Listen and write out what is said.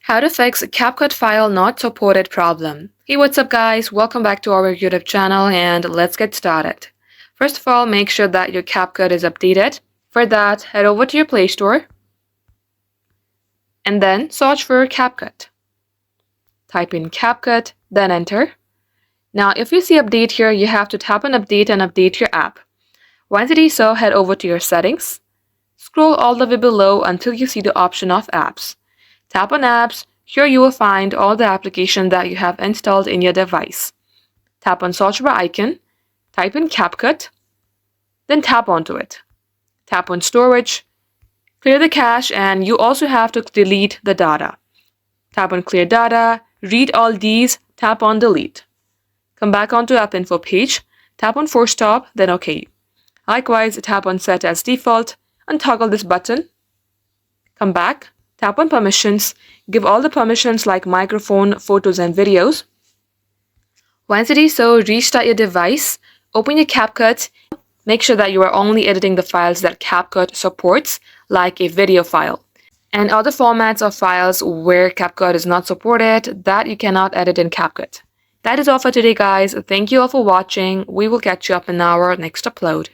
How to fix a CapCut file not supported problem. Hey, what's up guys? Welcome back to our YouTube channel and let's get started. First of all, make sure that your CapCut is updated. For that, head over to your Play Store and then search for CapCut. Type in CapCut, then enter. Now, if you see update here, you have to tap on update and update your app. Once it is so, head over to your settings. Scroll all the way below until you see the option of apps. Tap on apps. Here you will find all the applications that you have installed in your device. Tap on search bar icon, type in CapCut, then tap onto it. Tap on storage, clear the cache, and you also have to delete the data. Tap on clear data, read all these, tap on delete. Come back onto app info page, tap on force stop, then OK. Likewise, tap on set as default, untoggle this button. Come back, tap on permissions, give all the permissions like microphone, photos and videos. Once it is so, restart your device, open your CapCut, make sure that you are only editing the files that CapCut supports, like a video file. And other formats of files where CapCut is not supported, that you cannot edit in CapCut. That is all for today guys. Thank you all for watching. We will catch you up in our next upload.